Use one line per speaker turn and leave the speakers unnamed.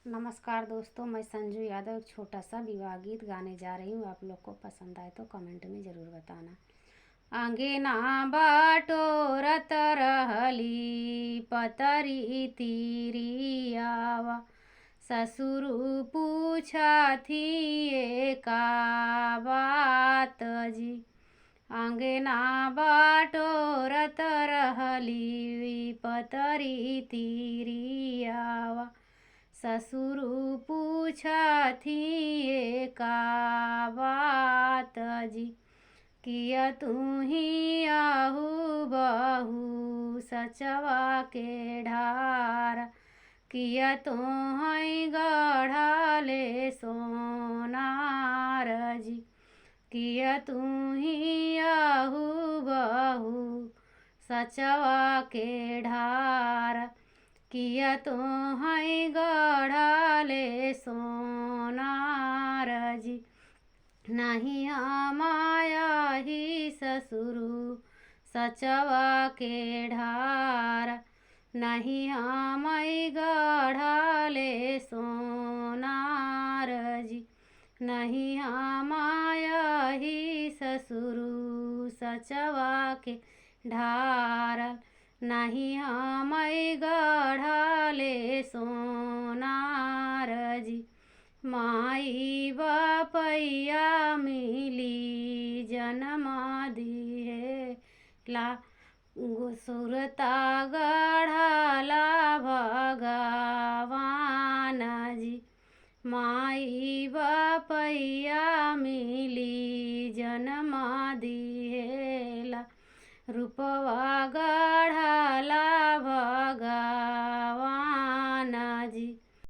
नमस्कार दोस्तों, मैं संजू यादव एक छोटा सा विवाह गीत गाने जा रही हूँ। आप लोग को पसंद आए तो कमेंट में ज़रूर बताना। अंगना बाटोरत रहली पतरी तिरियावा, ससुर पूछा थी का बात जी। अंगना बाटोरत रहली पतरी तिरियावा, ससुर पूछा थी का बात जी। किया तू ही आहू बहू सचवा के ढार, किया तो है गढ़ाले सोनार जी। किया तू ही आहू बहू सचवा के ढार, किया तो है गढ़ाले सोनार जी। नहीं माया ही ससुरु सचवा के ढार, नहीं मई गढ़ाले सोनार जी। नहीं माया ही ससुरु सचवा के ढार, नहीं मई गढ़ाले सोनार जी। माई बापैया मिली जन्मा दिए ला, सुरता गढ़ाला भगवान जी। माई बापैया मिली जन्मा दिए ला, रूपवा गढ़ा